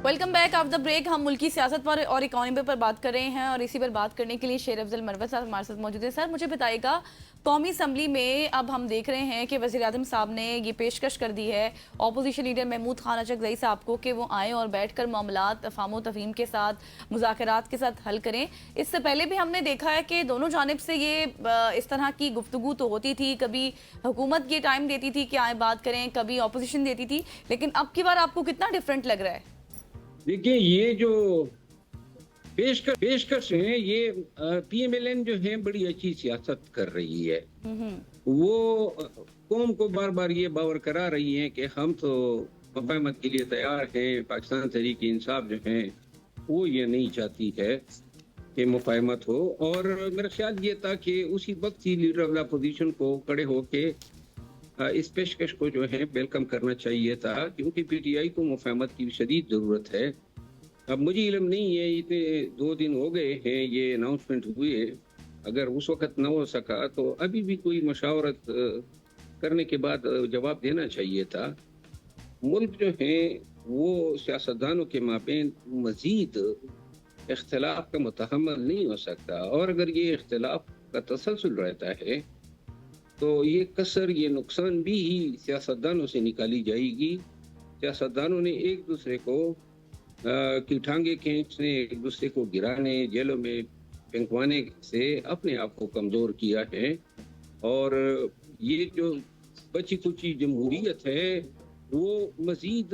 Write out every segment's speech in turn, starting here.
Welcome back after the break. हम मुल्की सियासत पर और इकॉनमी पर बात कर रहे हैं और इसी पर बात करने के लिए शेर अफजल मरवत साहब हमारे साथ मौजूद हैं। सर मुझे बताइएगा, कौमी असम्बली में अब हम देख रहे हैं कि वज़ीर आज़म साहब ने ये पेशकश कर दी है अपोजिशन लीडर महमूद खान अचकज़ई साहब को कि वो आएँ और बैठ कर मामलात फ़ाहम तफ़हीम के साथ मुज़ाकरात के साथ हल करें। इससे पहले भी हमने देखा है कि दोनों जानिब से ये इस तरह की गुफ्तगू तो होती थी, कभी हुकूमत ये टाइम देती थी कि आए बात करें, कभी अपोजिशन देती थी, लेकिन अब की बार आपको कितना डिफरेंट लग रहा है? देखिए, ये जो पेशकश है, ये पीएमएलएन जो है बड़ी अच्छी सियासत कर रही है। वो कौम को बार बार ये बावर करा रही है कि हम तो मुफाहमत के लिए तैयार हैं। पाकिस्तान तहरीक इंसाफ जो है वो ये नहीं चाहती है कि मुफाहमत हो, और मेरा ख्याल ये था कि उसी वक्त ही लीडर ऑफ अपोजिशन को खड़े होके इस पेशकश को जो है वेलकम करना चाहिए था, क्योंकि पीटीआई को मुफाहमत की शदीद ज़रूरत है। अब मुझे इल्म नहीं है, इतने 2 दिन हो गए हैं ये अनाउंसमेंट हुए, अगर उस वक्त न हो सका तो अभी भी कोई मशावरत करने के बाद जवाब देना चाहिए था। मुल्क जो है वो सियासतदानों के माबैन मजीद इख्तलाफ का मुतहम्मल नहीं हो सकता, और अगर ये इख्तलाफ का तसलसल रहता है तो ये कसर, ये नुकसान भी ही सियासतदानों से निकाली जाएगी। सियासतदानों ने एक दूसरे को की टांगे खींचने, एक दूसरे को गिराने, जेलों में फेंकवाने से अपने आप को कमज़ोर किया है, और ये जो बची कुची जमहूरियत है वो मजीद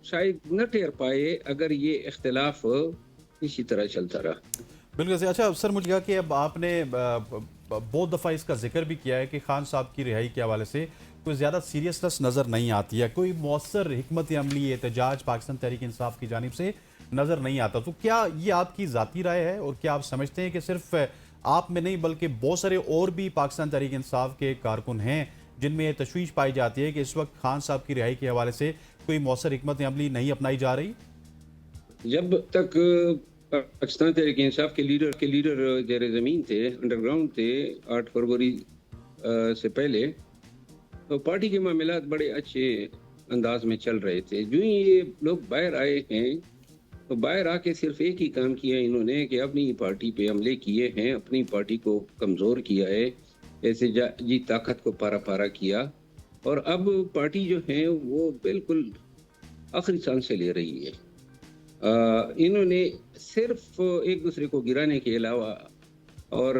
शायद न टेर पाए अगर ये इख्तलाफ इसी तरह चलता रहा। बिल्कुल सही। अच्छा सर, मुझे कहा कि अब आपने बहुत दफ़ा इसका जिक्र भी किया है कि खान साहब की रिहाई के हवाले से कोई ज़्यादा सीरियसनेस नज़र नहीं आती है, कोई मौसर हिकमत अमली एहतजाज पाकिस्तान तहरीक इंसाफ की जानिब से नज़र नहीं आता। तो क्या ये आपकी ज़ाती राय है, और क्या आप समझते हैं कि सिर्फ आप में नहीं बल्कि बहुत सारे और भी पाकिस्तान तहरीक इंसाफ के कारकुन हैं जिनमें ये तशवीश पाई जाती है कि इस वक्त खान साहब की रिहाई के हवाले से कोई मौसर हिकमत अमली नहीं अपनाई जा रही? जब तक पाकिस्तान तहरीक इंसाफ के लीडर जेर ज़मीन थे, अंडरग्राउंड थे, 8 फरवरी से पहले तो पार्टी के मामलात बड़े अच्छे अंदाज में चल रहे थे। जो ही ये लोग बाहर आए हैं तो बाहर आके सिर्फ एक ही काम किया इन्होंने कि अपनी पार्टी पे हमले किए हैं, अपनी पार्टी को कमज़ोर किया है, ऐसे जी ताकत को पारा पारा किया, और अब पार्टी जो है वो बिल्कुल आखिरी सांसें ले रही है। इन्होंने सिर्फ एक दूसरे को गिराने के अलावा और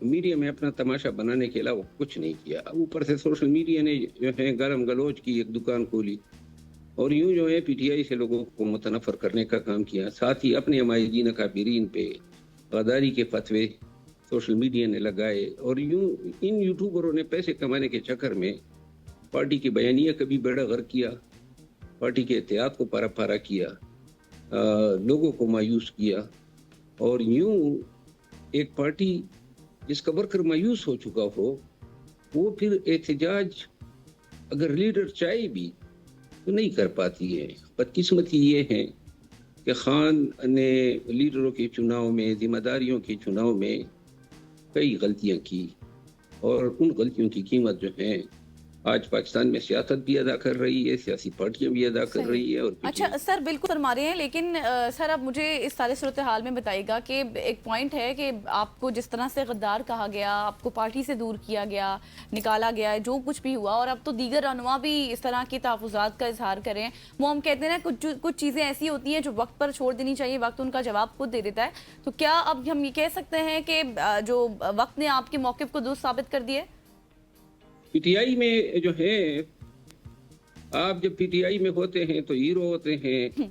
मीडिया में अपना तमाशा बनाने के अलावा कुछ नहीं किया। ऊपर से सोशल मीडिया ने जो है गरम गलोच की एक दुकान खोली, और यूं जो है पीटीआई से लोगों को मुतनफर करने का काम किया। साथ ही अपने हमायदीन काफिरीन पे गद्दारी के फतवे सोशल मीडिया ने लगाए, और यूं इन यूट्यूबरों ने पैसे कमाने के चक्कर में पार्टी की बयानिया कभी बेड़ा गर्क किया, पार्टी के एहतियात को पारा पारा किया, लोगों को मायूस किया, और यूं एक पार्टी जिसका वर्कर मायूस हो चुका हो वो फिर एहतजाज अगर लीडर चाहे भी तो नहीं कर पाती है। बदकिस्मती ये है कि खान ने लीडरों के चुनाव में, जिम्मेदारियों के चुनाव में कई गलतियां की, और उन गलतियों की कीमत जो है आज पाकिस्तान में सियासत भी अदा कर रही है, सियासी पार्टियां भी अदा कर रही है। और अच्छा सर, बिल्कुल फरमा रहे हैं, लेकिन सर अब मुझे इस सारे सूरत हाल में बताइएगा कि एक पॉइंट है कि आपको जिस तरह से गद्दार कहा गया, आपको पार्टी से दूर किया गया, निकाला गया है, जो कुछ भी हुआ, और अब तो दीगर रहनुमा भी इस तरह के तहफ़्फ़ुज़ात का इजहार करें। वो हम कहते हैं ना, कुछ चीज़ें ऐसी होती हैं जो वक्त पर छोड़ देनी चाहिए, वक्त उनका जवाब खुद दे देता है। तो क्या अब हम ये कह सकते हैं कि जो वक्त ने आपके मौक़िफ़ को दुरुस्त साबित कर दिया? पीटीआई में जो है, आप जब पीटीआई में होते हैं तो हीरो होते हैं,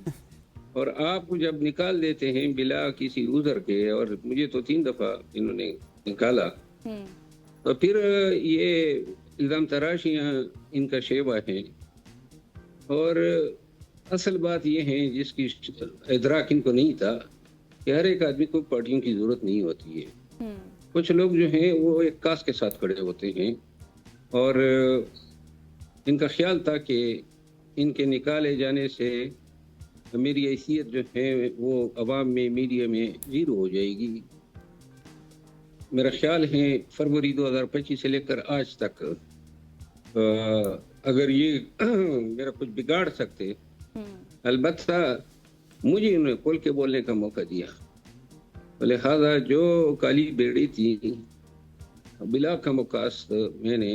और आपको जब निकाल देते हैं बिला किसी उज़र के, और मुझे तो 3 दफा इन्होंने निकाला, तो फिर ये इल्ज़ाम तराशियां इनका शेवा है। और असल बात ये है जिसकी इदराक इनको नहीं था कि हर एक आदमी को पार्टियों की जरूरत नहीं होती है। कुछ लोग जो हैं वो एक कास के साथ खड़े होते हैं, और इनका ख्याल था कि इनके निकाले जाने से मेरी हैसियत जो है वो अवाम में, मीडिया में ज़ीरो हो जाएगी। मेरा ख्याल है फरवरी 2025 से लेकर आज तक अगर ये मेरा कुछ बिगाड़ सकते, अलबत्ता مجھے انہوں نے کھول کے بولنے کا موقع دیا. لہذا جو کالی بیڑی تھی بلا کا مقاصد میں نے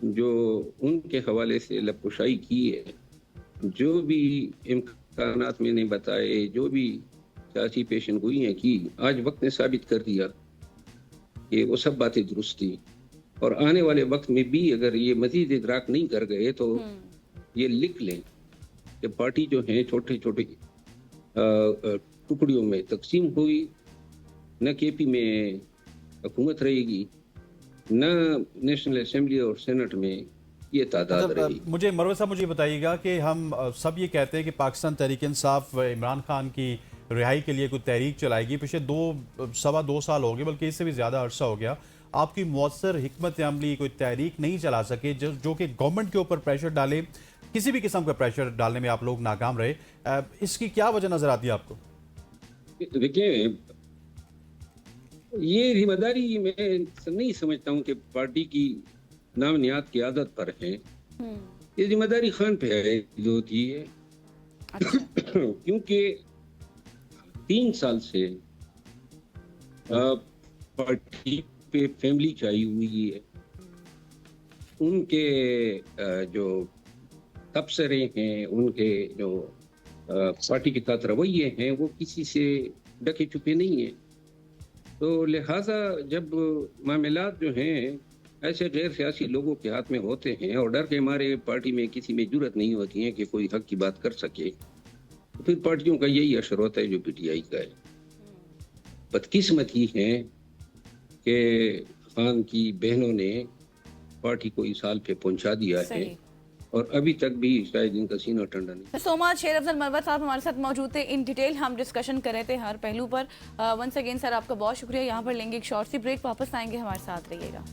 جو ان کے حوالے سے لبکشائی کی ہے، جو بھی امکانات میں نے بتائے، جو بھی سیاسی پیشن گوئیاں کی، آج وقت نے ثابت کر دیا کہ وہ سب باتیں درست تھی. اور آنے والے وقت میں بھی اگر یہ مزید ادراک نہیں کر گئے تو یہ لکھ لیں کہ پارٹی جو ہیں چھوٹے چھوٹے ٹکڑیوں میں تقسیم ہوئی، نہ کے پی میں حکومت رہے گی، نہ نیشنل اسمبلی اور سینٹ میں یہ تعداد رہے گی. مجھے مروت صاحب مجھے بتائیے گا کہ ہم سب یہ کہتے ہیں کہ پاکستان تحریک انصاف عمران خان کی رہائی کے لیے کوئی تحریک چلائے گی. پچھلے سوا دو سال ہو گئے، بلکہ اس سے بھی زیادہ عرصہ ہو گیا. آپ کی مؤثر حکمت عملی کوئی تحریک نہیں چلا سکے جو کہ گورنمنٹ کے اوپر پریشر ڈالے، کسی بھی قسم کا پریشر ڈالنے میں آپ لوگ ناکام رہے. اس کی کیا وجہ نظر آتی ہے آپ کو؟ دیکھیں، یہ ذمہ داری میں نہیں سمجھتا ہوں کہ پارٹی کی نام نہاد کی عادت پر ہے. یہ ذمہ داری خان پہ عائد ہوتی ہے. کیونکہ 3 سال سے پارٹی پہ فیملی چاہی ہوئی ہے. ان کے جو تبصرے ہیں، ان کے جو پارٹی کے تحت رویے ہیں، وہ کسی سے ڈکے چھپے نہیں ہیں. تو لہٰذا جب معاملات جو ہیں ایسے غیر سیاسی لوگوں کے ہاتھ میں ہوتے ہیں اور ڈر کے مارے پارٹی میں کسی میں جرت نہیں ہوتی ہے کہ کوئی حق کی بات کر سکے، تو پھر پارٹیوں کا یہی اثر ہوتا ہے جو پی ٹی آئی کا ہے. بدقسمتی ہے کہ خان کی بہنوں نے پارٹی کو اس حال پہ پہنچا دیا ہے اور ابھی تک بھی شاید ان کا سینہ ٹھنڈا نہیں. سو مچ. شیر افضل مروت صاحب ہمارے ساتھ موجود تھے. ان ڈیٹیل ہم ڈسکشن کر رہے تھے ہر پہلو پر. ونس اگین سر آپ کا بہت شکریہ. یہاں پر لیں گے ایک شارٹ سی بریک، واپس آئیں گے، ہمارے ساتھ رہیے گا.